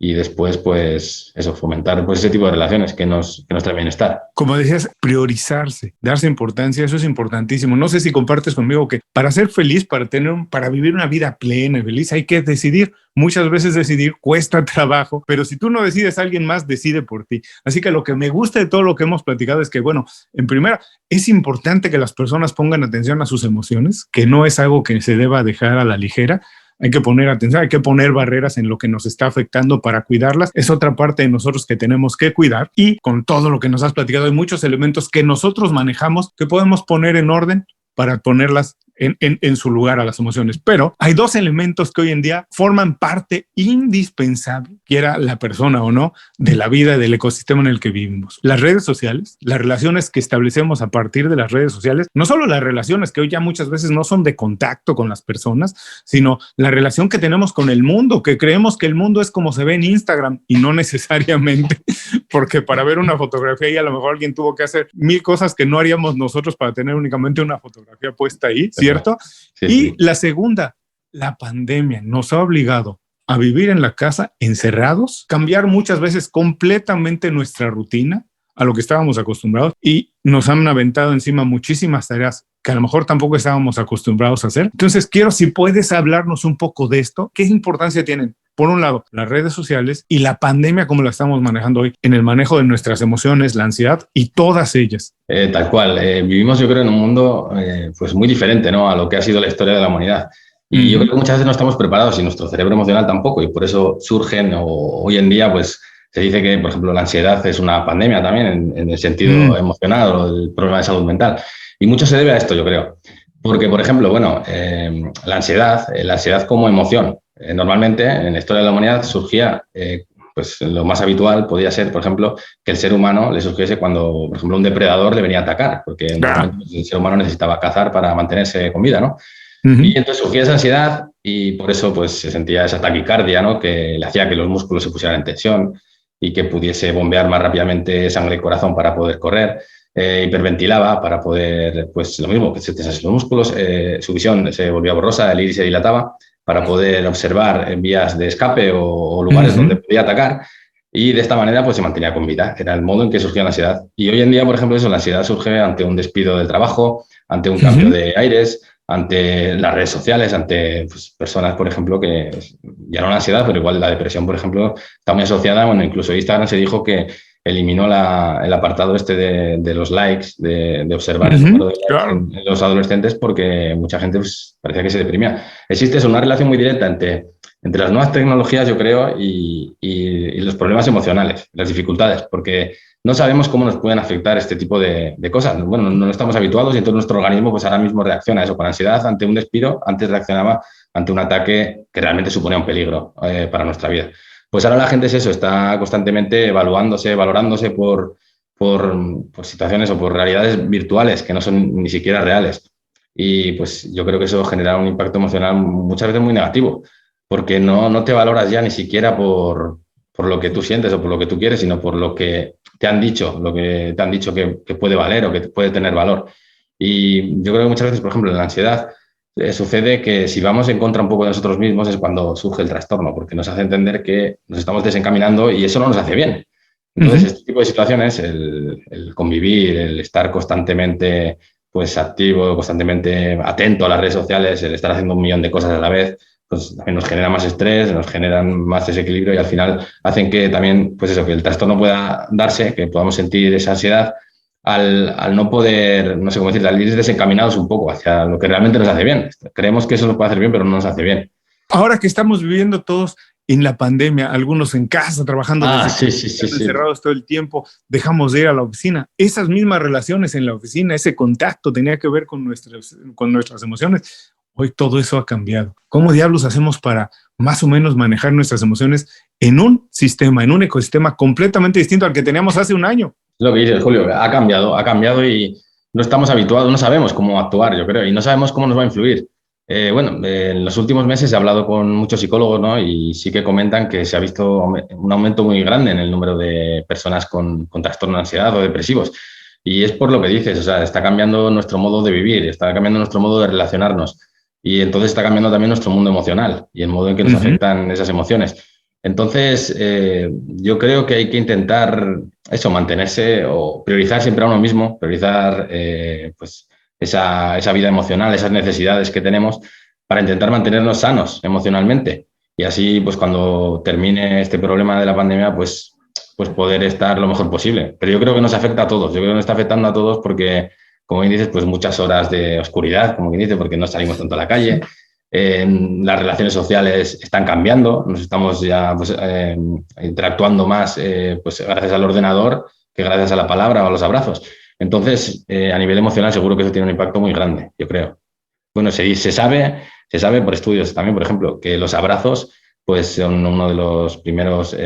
y después, pues eso, fomentar pues ese tipo de relaciones que nos traen bienestar. Como decías, priorizarse, darse importancia, eso es importantísimo. No sé si compartes conmigo que para ser feliz, para vivir una vida plena y feliz, hay que decidir. Muchas veces decidir cuesta trabajo, pero si tú no decides, alguien más decide por ti. Así que lo que me gusta de todo lo que hemos platicado es que, bueno, en primera, es importante que las personas pongan atención a sus emociones, que no es algo que se deba dejar a la ligera. Hay que poner atención, hay que poner barreras en lo que nos está afectando para cuidarlas. Es otra parte de nosotros que tenemos que cuidar, y con todo lo que nos has platicado hay muchos elementos que nosotros manejamos que podemos poner en orden para ponerlas en su lugar a las emociones. Pero hay dos elementos que hoy en día forman parte indispensable, quiera la persona o no, de la vida, del ecosistema en el que vivimos. Las redes sociales, las relaciones que establecemos a partir de las redes sociales, no solo las relaciones que hoy ya muchas veces no son de contacto con las personas, sino la relación que tenemos con el mundo, que creemos que el mundo es como se ve en Instagram, y no necesariamente, porque para ver una fotografía ahí a lo mejor alguien tuvo que hacer 1000 cosas que no haríamos nosotros para tener únicamente una fotografía puesta ahí, ¿cierto? Sí, y sí. La segunda, la pandemia nos ha obligado a vivir en la casa encerrados, cambiar muchas veces completamente nuestra rutina, a lo que estábamos acostumbrados y nos han aventado encima muchísimas tareas que a lo mejor tampoco estábamos acostumbrados a hacer. Entonces, si puedes hablarnos un poco de esto, ¿qué importancia tienen? Por un lado, las redes sociales y la pandemia como la estamos manejando hoy en el manejo de nuestras emociones, la ansiedad y todas ellas. Tal cual. Vivimos, yo creo, en un mundo pues muy diferente, ¿no?, a lo que ha sido la historia de la humanidad. Y yo creo que muchas veces no estamos preparados y nuestro cerebro emocional tampoco, y por eso surgen, hoy en día, pues se dice que, por ejemplo, la ansiedad es una pandemia también en el sentido emocional o el problema de salud mental. Y mucho se debe a esto, yo creo. Porque, por ejemplo, bueno, la ansiedad como emoción, normalmente en la historia de la humanidad surgía, pues lo más habitual podía ser, por ejemplo, que el ser humano le surgiese cuando, por ejemplo, un depredador le venía a atacar, porque normalmente el ser humano necesitaba cazar para mantenerse con vida, ¿no? Y entonces surgía esa ansiedad y por eso pues se sentía esa taquicardia, ¿no?, que le hacía que los músculos se pusieran en tensión y que pudiese bombear más rápidamente sangre y corazón para poder correr. Hiperventilaba para poder, pues lo mismo, que se tensasen los músculos, su visión se volvía borrosa, el iris se dilataba para poder observar en vías de escape o lugares donde podía atacar, y de esta manera pues se mantenía con vida. Era el modo en que surgía la ansiedad. Y hoy en día, por ejemplo, la ansiedad surge ante un despido del trabajo, ante un cambio de aires, ante las redes sociales, ante pues, personas, por ejemplo, que ya no la ansiedad, pero igual la depresión, por ejemplo, está muy asociada. Bueno, incluso Instagram se dijo que eliminó el apartado este de los likes, de observar el número de likes en los adolescentes, porque mucha gente pues, parecía que se deprimía. Existe una relación muy directa entre las nuevas tecnologías, yo creo, y los problemas emocionales, las dificultades, porque no sabemos cómo nos pueden afectar este tipo de cosas. Bueno, no estamos habituados y entonces nuestro organismo pues ahora mismo reacciona a eso con ansiedad ante un despido. Antes reaccionaba ante un ataque que realmente suponía un peligro para nuestra vida. Pues ahora la gente es eso, está constantemente evaluándose, valorándose por situaciones o por realidades virtuales que no son ni siquiera reales. Y pues yo creo que eso genera un impacto emocional muchas veces muy negativo, porque no te valoras ya ni siquiera por lo que tú sientes o por lo que tú quieres, sino por lo que te han dicho, que puede valer o que puede tener valor. Y yo creo que muchas veces, por ejemplo, en la ansiedad, sucede que si vamos en contra un poco de nosotros mismos es cuando surge el trastorno, porque nos hace entender que nos estamos desencaminando y eso no nos hace bien. Entonces, este tipo de situaciones, el convivir, el estar constantemente pues, activo, constantemente atento a las redes sociales, el estar haciendo 1 millón de cosas a la vez, pues también nos genera más estrés, nos generan más desequilibrio y al final hacen que también, pues eso, que el trastorno pueda darse, que podamos sentir esa ansiedad al no poder, no sé cómo decir, al ir desencaminados un poco hacia lo que realmente nos hace bien. Creemos que eso nos puede hacer bien, pero no nos hace bien. Ahora que estamos viviendo todos en la pandemia, algunos en casa, trabajando encerrados todo el tiempo, dejamos de ir a la oficina. Esas mismas relaciones en la oficina, ese contacto tenía que ver con nuestras emociones. Hoy todo eso ha cambiado. ¿Cómo diablos hacemos para más o menos manejar nuestras emociones en un sistema, en un ecosistema completamente distinto al que teníamos hace un año? Lo que dices, Julio, ha cambiado y no estamos habituados, no sabemos cómo actuar, yo creo, y no sabemos cómo nos va a influir. En los últimos meses he hablado con muchos psicólogos, ¿no? Y sí que comentan que se ha visto un aumento muy grande en el número de personas con trastorno de ansiedad o depresivos. Y es por lo que dices, o sea, está cambiando nuestro modo de vivir, está cambiando nuestro modo de relacionarnos. Y entonces está cambiando también nuestro mundo emocional y el modo en que nos afectan esas emociones. Entonces, yo creo que hay que intentar eso, mantenerse o priorizar siempre a uno mismo, priorizar pues esa vida emocional, esas necesidades que tenemos para intentar mantenernos sanos emocionalmente. Y así, pues cuando termine este problema de la pandemia, pues poder estar lo mejor posible. Pero yo creo que nos afecta a todos. Yo creo que nos está afectando a todos porque, como bien dices, pues muchas horas de oscuridad, como bien dices, porque no salimos tanto a la calle. Las relaciones sociales están cambiando, nos estamos ya pues, interactuando más pues, gracias al ordenador que gracias a la palabra o a los abrazos. Entonces, a nivel emocional seguro que eso tiene un impacto muy grande, yo creo. Bueno, se sabe por estudios también, por ejemplo, que los abrazos pues, son uno de los primeros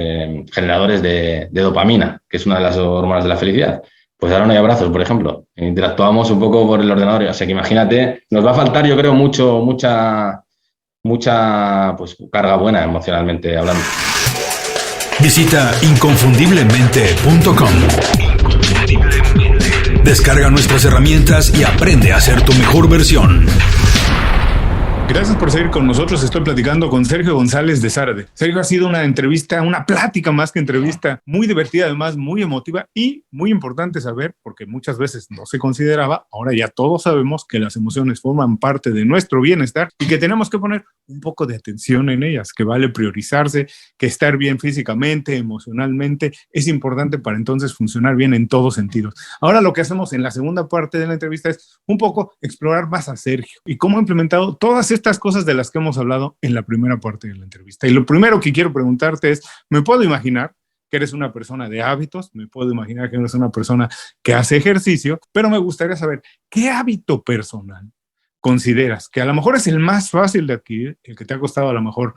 generadores de dopamina, que es una de las hormonas de la felicidad. Pues ahora no hay abrazos, por ejemplo. Interactuamos un poco por el ordenador. O sea que imagínate, nos va a faltar, yo creo, mucha pues, carga buena emocionalmente hablando. Visita inconfundiblemente.com. Descarga nuestras herramientas y aprende a ser tu mejor versión. Gracias por seguir con nosotros. Estoy platicando con Sergio González de Zárate. Sergio, ha sido una entrevista, una plática más que entrevista, muy divertida, además muy emotiva y muy importante saber, porque muchas veces no se consideraba, ahora ya todos sabemos que las emociones forman parte de nuestro bienestar y que tenemos que poner un poco de atención en ellas, que vale priorizarse, que estar bien físicamente, emocionalmente, es importante para entonces funcionar bien en todos sentidos. Ahora lo que hacemos en la segunda parte de la entrevista es un poco explorar más a Sergio y cómo ha implementado todas estas cosas de las que hemos hablado en la primera parte de la entrevista. Y lo primero que quiero preguntarte es, ¿me puedo imaginar que eres una persona de hábitos? Me puedo imaginar que eres una persona que hace ejercicio, pero me gustaría saber, ¿qué hábito personal consideras que a lo mejor es el más fácil de adquirir, el que te ha costado a lo mejor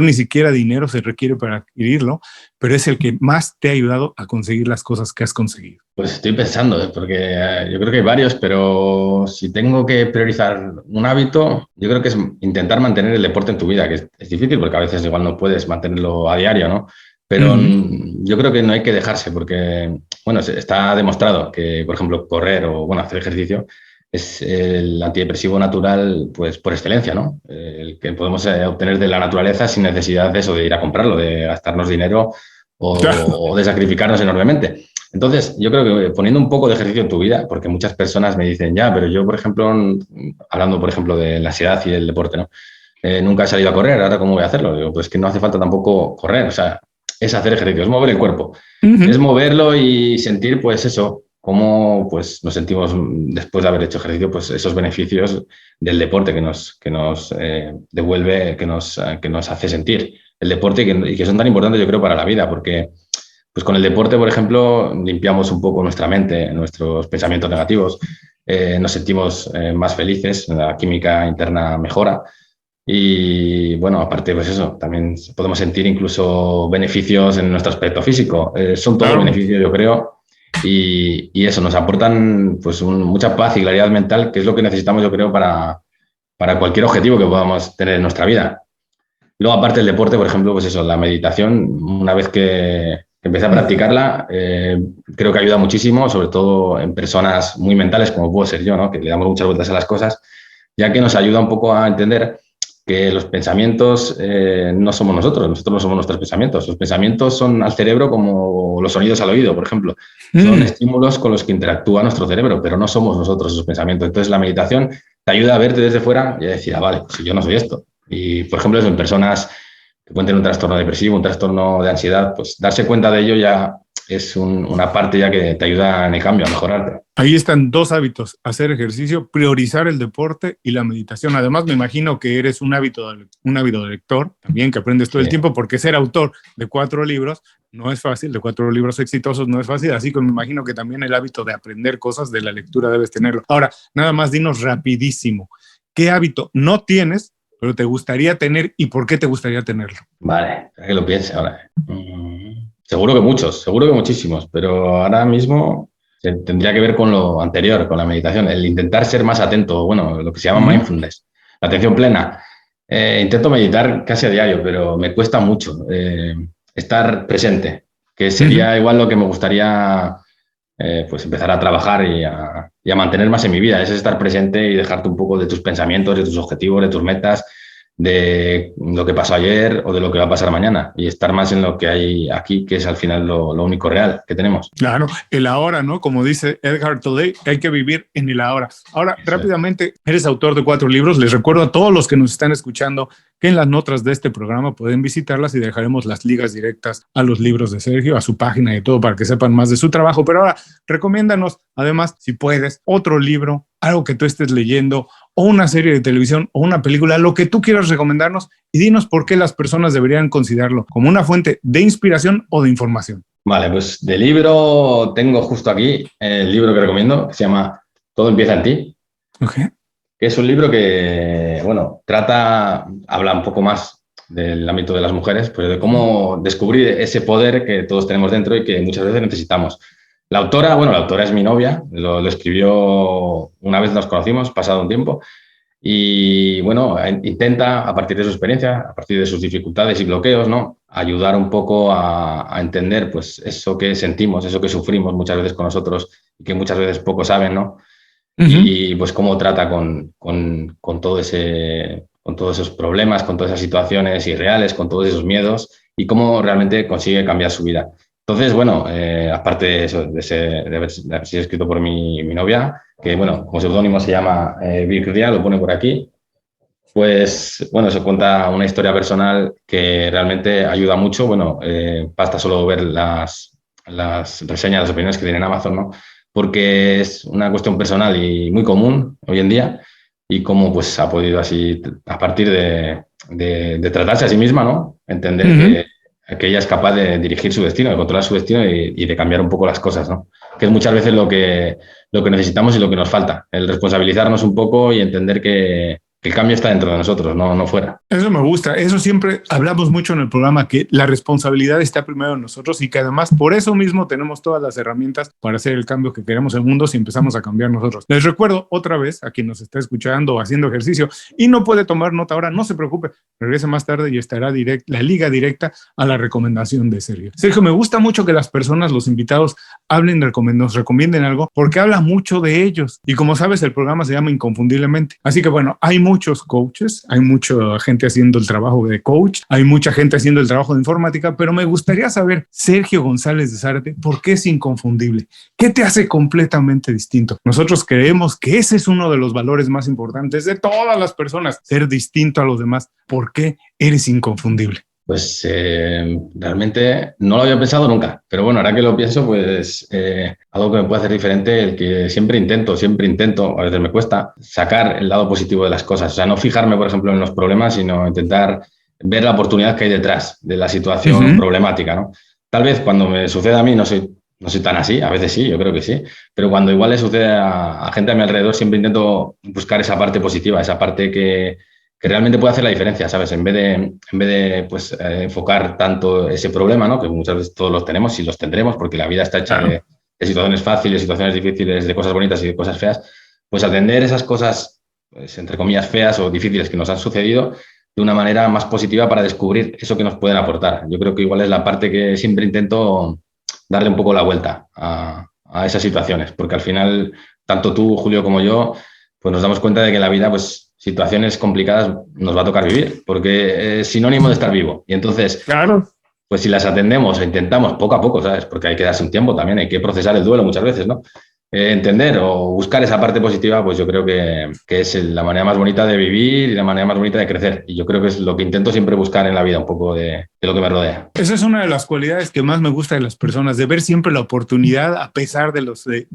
ni siquiera dinero se requiere para adquirirlo, pero es el que más te ha ayudado a conseguir las cosas que has conseguido? Pues estoy pensando, porque yo creo que hay varios, pero si tengo que priorizar un hábito, yo creo que es intentar mantener el deporte en tu vida, que es difícil porque a veces igual no puedes mantenerlo a diario, ¿no? Pero yo creo que no hay que dejarse porque, bueno, está demostrado que, por ejemplo, correr o, bueno, hacer ejercicio es el antidepresivo natural, pues por excelencia, ¿no? El que podemos obtener de la naturaleza sin necesidad de eso, de ir a comprarlo, de gastarnos dinero o de sacrificarnos enormemente. Entonces, yo creo que poniendo un poco de ejercicio en tu vida, porque muchas personas me dicen, ya, pero yo, por ejemplo, hablando, por ejemplo, de la ansiedad y el deporte, ¿no? Nunca he salido a correr, ¿ahora cómo voy a hacerlo? Digo, pues que no hace falta tampoco correr, o sea, es hacer ejercicio, es mover el cuerpo, es moverlo y sentir, pues eso, cómo pues, nos sentimos después de haber hecho ejercicio, pues esos beneficios del deporte que nos devuelve, que nos hace sentir el deporte y que son tan importantes, yo creo, para la vida, porque pues con el deporte, por ejemplo, limpiamos un poco nuestra mente, nuestros pensamientos negativos, nos sentimos más felices, la química interna mejora. Y bueno, aparte, pues eso, también podemos sentir incluso beneficios en nuestro aspecto físico. Son todos beneficios, yo creo, y eso, nos aportan pues mucha paz y claridad mental, que es lo que necesitamos, yo creo, para cualquier objetivo que podamos tener en nuestra vida. Luego, aparte del deporte, por ejemplo, pues eso, la meditación, una vez que empecé a practicarla, creo que ayuda muchísimo, sobre todo en personas muy mentales, como puedo ser yo, ¿no? Que le damos muchas vueltas a las cosas, ya que nos ayuda un poco a entender que los pensamientos no somos nosotros no somos nuestros pensamientos. Los pensamientos son al cerebro como los sonidos al oído, por ejemplo. Son estímulos con los que interactúa nuestro cerebro, pero no somos nosotros esos pensamientos. Entonces, la meditación te ayuda a verte desde fuera y a decir, vale, pues yo no soy esto. Y, por ejemplo, en personas que pueden tener un trastorno depresivo, un trastorno de ansiedad, pues darse cuenta de ello ya es una parte ya que te ayuda en el cambio, a mejorarte. Ahí están dos hábitos: hacer ejercicio, priorizar el deporte y la meditación. Además, me imagino que eres un ávido lector, también, que aprendes todo el tiempo, porque ser autor de 4 libros no es fácil, de 4 libros exitosos no es fácil, así que me imagino que también el hábito de aprender cosas de la lectura debes tenerlo. Ahora, nada más dinos rapidísimo, ¿qué hábito no tienes, pero te gustaría tener y por qué te gustaría tenerlo? Vale, que lo piense ahora. Seguro que muchos, seguro que muchísimos, pero ahora mismo tendría que ver con lo anterior, con la meditación, el intentar ser más atento, bueno, lo que se llama mindfulness, la atención plena. Intento meditar casi a diario, pero me cuesta mucho estar presente, que sería igual lo que me gustaría pues empezar a trabajar y a mantener más en mi vida, es estar presente y dejarte un poco de tus pensamientos, de tus objetivos, de tus metas, de lo que pasó ayer o de lo que va a pasar mañana y estar más en lo que hay aquí, que es al final lo único real que tenemos. Claro, el ahora, ¿no? Como dice Eckhart Tolle, hay que vivir en el ahora. Ahora, rápidamente, eres autor de 4 libros. Les recuerdo a todos los que nos están escuchando que en las notas de este programa pueden visitarlas y dejaremos las ligas directas a los libros de Sergio, a su página y todo para que sepan más de su trabajo. Pero ahora, recomiéndanos, además, si puedes, otro libro, algo que tú estés leyendo, o una serie de televisión, o una película, lo que tú quieras recomendarnos, y dinos por qué las personas deberían considerarlo como una fuente de inspiración o de información. Vale, pues de libro tengo justo aquí el libro que recomiendo, que se llama Todo empieza en ti. Okay. Que es un libro que, bueno, habla un poco más del ámbito de las mujeres, pues de cómo descubrir ese poder que todos tenemos dentro y que muchas veces necesitamos. La autora es mi novia, lo escribió una vez nos conocimos, pasado un tiempo, y bueno, intenta, a partir de su experiencia, a partir de sus dificultades y bloqueos, ¿no?, ayudar un poco a entender pues eso que sentimos, eso que sufrimos muchas veces con nosotros y que muchas veces poco saben, ¿no? Y pues cómo trata con todo ese con todos esos problemas, con todas esas situaciones irreales, con todos esos miedos y cómo realmente consigue cambiar su vida. Entonces, bueno, aparte de eso, de haber sido escrito por mi novia, que bueno, como seudónimo se llama Virginia, lo pone por aquí, pues bueno, se cuenta una historia personal que realmente ayuda mucho. Bueno, basta solo ver las reseñas, las opiniones que tiene en Amazon, ¿no? Porque es una cuestión personal y muy común hoy en día y cómo pues ha podido así, a partir de tratarse a sí misma, ¿no? Entender que ella es capaz de dirigir su destino, de controlar su destino y de cambiar un poco las cosas, ¿no? Que es muchas veces lo que necesitamos y lo que nos falta, el responsabilizarnos un poco y entender que el cambio está dentro de nosotros, no fuera. Eso me gusta. Eso siempre hablamos mucho en el programa, que la responsabilidad está primero en nosotros y que además por eso mismo tenemos todas las herramientas para hacer el cambio que queremos en el mundo si empezamos a cambiar nosotros. Les recuerdo otra vez a quien nos está escuchando o haciendo ejercicio y no puede tomar nota ahora, no se preocupe, regrese más tarde y estará la liga directa a la recomendación de Sergio. Sergio, me gusta mucho que las personas, los invitados, nos recomienden algo porque habla mucho de ellos. Y como sabes, el programa se llama Inconfundiblemente. Así que bueno, hay muchos coaches, hay mucha gente haciendo el trabajo de coach, hay mucha gente haciendo el trabajo de informática, pero me gustaría saber, Sergio González de Zárate, ¿por qué es inconfundible? ¿Qué te hace completamente distinto? Nosotros creemos que ese es uno de los valores más importantes de todas las personas, ser distinto a los demás. ¿Por qué eres inconfundible? Pues realmente no lo había pensado nunca, pero bueno, ahora que lo pienso, pues algo que me puede hacer diferente, el que siempre intento, a veces me cuesta, sacar el lado positivo de las cosas. O sea, no fijarme, por ejemplo, en los problemas, sino intentar ver la oportunidad que hay detrás de la situación problemática, ¿no? Tal vez cuando me suceda a mí no soy tan así, a veces sí, yo creo que sí, pero cuando igual le sucede a gente a mi alrededor, siempre intento buscar esa parte positiva, esa parte que realmente puede hacer la diferencia, ¿sabes? En vez de pues, enfocar tanto ese problema, ¿no? Que muchas veces todos los tenemos y los tendremos porque la vida está hecha de situaciones fáciles, situaciones difíciles, de cosas bonitas y de cosas feas, pues atender esas cosas, pues, entre comillas, feas o difíciles que nos han sucedido de una manera más positiva para descubrir eso que nos pueden aportar. Yo creo que igual es la parte que siempre intento darle un poco la vuelta a esas situaciones, porque al final, tanto tú, Julio, como yo, pues nos damos cuenta de que en la vida, pues, situaciones complicadas nos va a tocar vivir, porque es sinónimo de estar vivo. Y entonces, claro, pues si las atendemos o intentamos poco a poco, ¿sabes? Porque hay que darse un tiempo también, hay que procesar el duelo muchas veces, ¿no? Entender o buscar esa parte positiva, pues yo creo que es la manera más bonita de vivir y la manera más bonita de crecer. Y yo creo que es lo que intento siempre buscar en la vida, un poco de lo que me rodea. Esa es una de las cualidades que más me gusta de las personas, de ver siempre la oportunidad a pesar de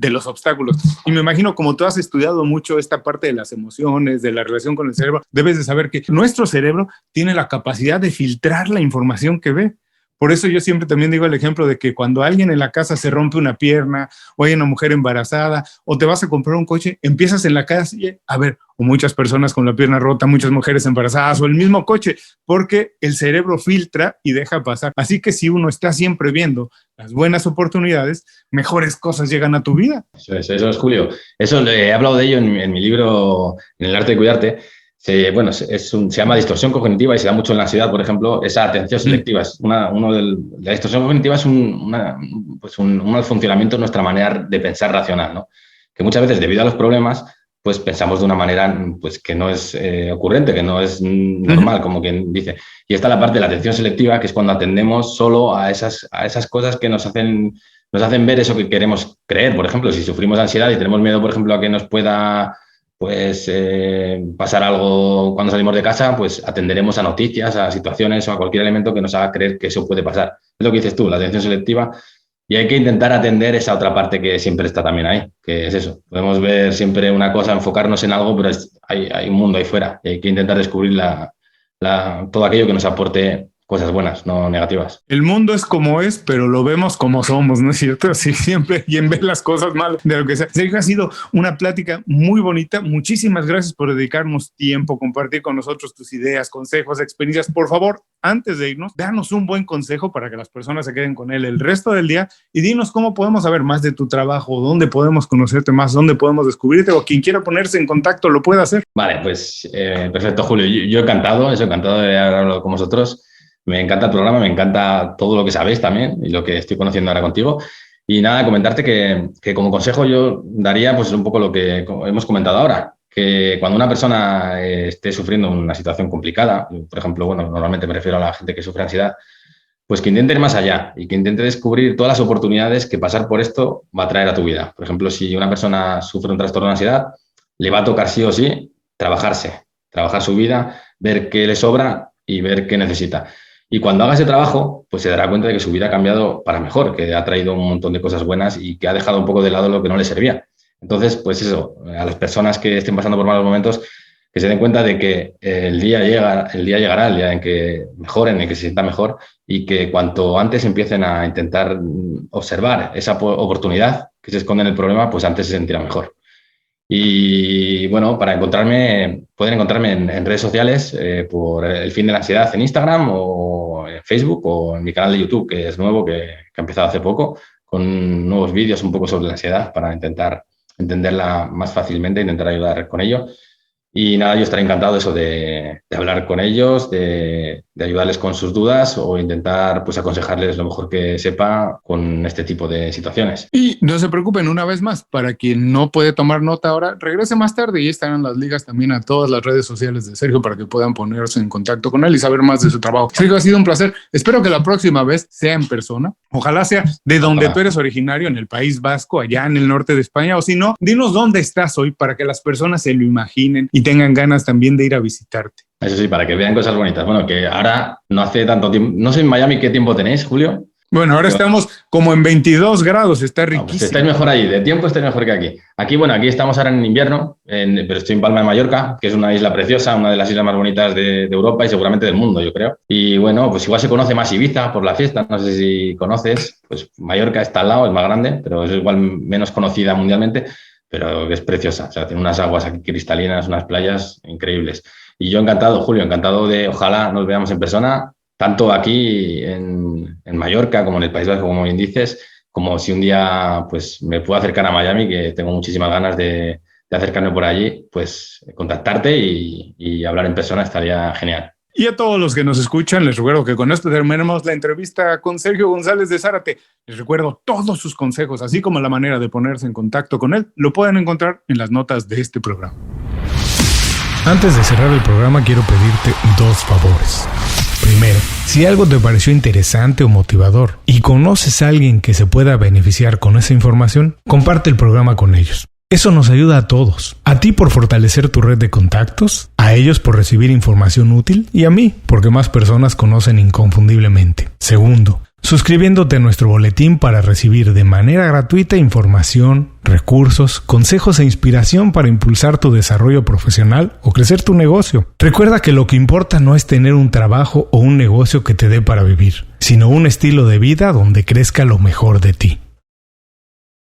los obstáculos. Y me imagino, como tú has estudiado mucho esta parte de las emociones, de la relación con el cerebro, debes de saber que nuestro cerebro tiene la capacidad de filtrar la información que ve. Por eso yo siempre también digo el ejemplo de que cuando alguien en la casa se rompe una pierna o hay una mujer embarazada o te vas a comprar un coche, empiezas en la calle a ver o muchas personas con la pierna rota, muchas mujeres embarazadas o el mismo coche, porque el cerebro filtra y deja pasar. Así que si uno está siempre viendo las buenas oportunidades, mejores cosas llegan a tu vida. Eso es, Julio. Eso he hablado de ello en mi libro, En el arte de cuidarte. Se llama distorsión cognitiva y se da mucho en la ansiedad, por ejemplo, esa atención selectiva. Es la distorsión cognitiva es un mal funcionamiento de nuestra manera de pensar racional, ¿no? Que muchas veces, debido a los problemas, pues pensamos de una manera pues, que no es ocurrente, que no es normal, como quien dice. Y está la parte de la atención selectiva, que es cuando atendemos solo a esas cosas que nos hacen ver eso que queremos creer. Por ejemplo, si sufrimos ansiedad y tenemos miedo, por ejemplo, a que nos pueda pasar algo cuando salimos de casa, pues atenderemos a noticias, a situaciones o a cualquier elemento que nos haga creer que eso puede pasar. Es lo que dices tú, la atención selectiva, y hay que intentar atender esa otra parte que siempre está también ahí, que es eso. Podemos ver siempre una cosa, enfocarnos en algo, pero hay un mundo ahí fuera y hay que intentar descubrir todo aquello que nos aporte cosas buenas, no negativas. El mundo es como es, pero lo vemos como somos, ¿no es cierto? Así siempre, y en ver las cosas malas de lo que sea. Sergio, ha sido una plática muy bonita. Muchísimas gracias por dedicarnos tiempo, compartir con nosotros tus ideas, consejos, experiencias. Por favor, antes de irnos, danos un buen consejo para que las personas se queden con él el resto del día y dinos cómo podemos saber más de tu trabajo, dónde podemos conocerte más, dónde podemos descubrirte, o quien quiera ponerse en contacto lo puede hacer. Vale, pues perfecto, Julio. Yo encantado de haber hablado con vosotros. Me encanta el programa, me encanta todo lo que sabéis también y lo que estoy conociendo ahora contigo. Y nada, comentarte que como consejo yo daría pues un poco lo que hemos comentado ahora. que cuando una persona esté sufriendo una situación complicada, por ejemplo, bueno, normalmente me refiero a la gente que sufre ansiedad, pues que intente ir más allá y que intente descubrir todas las oportunidades que pasar por esto va a traer a tu vida. Por ejemplo, si una persona sufre un trastorno de ansiedad, le va a tocar sí o sí trabajar su vida, ver qué le sobra y ver qué necesita. Y cuando haga ese trabajo, pues se dará cuenta de que su vida ha cambiado para mejor, que ha traído un montón de cosas buenas y que ha dejado un poco de lado lo que no le servía. Entonces, pues eso, a las personas que estén pasando por malos momentos, que se den cuenta de que el día llegará, el día en que mejoren, en que se sientan mejor y que cuanto antes empiecen a intentar observar esa oportunidad que se esconde en el problema, pues antes se sentirá mejor. Y bueno, pueden encontrarme en redes sociales por El Fin de la Ansiedad en Instagram o en Facebook o en mi canal de YouTube, que es nuevo, que ha empezado hace poco, con nuevos vídeos un poco sobre la ansiedad para intentar entenderla más fácilmente, intentar ayudar con ello. Y nada, yo estaré encantado de eso, de hablar con ellos, de ayudarles con sus dudas o intentar pues aconsejarles lo mejor que sepa con este tipo de situaciones. Y no se preocupen, una vez más, para quien no puede tomar nota ahora, regrese más tarde y estarán las ligas también a todas las redes sociales de Sergio para que puedan ponerse en contacto con él y saber más de su trabajo. Sergio, ha sido un placer. Espero que la próxima vez sea en persona. Ojalá sea de donde tú eres originario, en el País Vasco, allá en el norte de España, o si no, dinos dónde estás hoy para que las personas se lo imaginen y tengan ganas también de ir a visitarte. Eso sí, para que vean cosas bonitas. Bueno, que ahora no hace tanto tiempo, no sé en Miami qué tiempo tenéis, Julio. Bueno, ahora estamos como en 22 grados, está riquísimo. Pues estáis mejor allí, de tiempo estáis mejor que aquí. Aquí, bueno, aquí estamos ahora en invierno, pero estoy en Palma de Mallorca, que es una isla preciosa, una de las islas más bonitas de Europa y seguramente del mundo, yo creo. Y bueno, pues igual se conoce más Ibiza por la fiesta, no sé si conoces, pues Mallorca está al lado, es más grande, pero es igual menos conocida mundialmente, pero es preciosa, o sea, tiene unas aguas aquí cristalinas, unas playas increíbles. Y yo encantado, Julio, encantado de, ojalá nos veamos en persona, tanto aquí en Mallorca como en el País Vasco, como bien dices, como si un día pues me puedo acercar a Miami, que tengo muchísimas ganas de acercarme por allí, pues contactarte y hablar en persona estaría genial. Y a todos los que nos escuchan, les recuerdo que con esto terminamos la entrevista con Sergio González de Zárate. Les recuerdo todos sus consejos, así como la manera de ponerse en contacto con él, lo pueden encontrar en las notas de este programa. Antes de cerrar el programa, quiero pedirte 2 favores. Primero, si algo te pareció interesante o motivador y conoces a alguien que se pueda beneficiar con esa información, comparte el programa con ellos. Eso nos ayuda a todos. A ti por fortalecer tu red de contactos, a ellos por recibir información útil y a mí porque más personas conocen Inconfundiblemente. Segundo, suscribiéndote a nuestro boletín para recibir de manera gratuita información, recursos, consejos e inspiración para impulsar tu desarrollo profesional o crecer tu negocio. Recuerda que lo que importa no es tener un trabajo o un negocio que te dé para vivir, sino un estilo de vida donde crezca lo mejor de ti.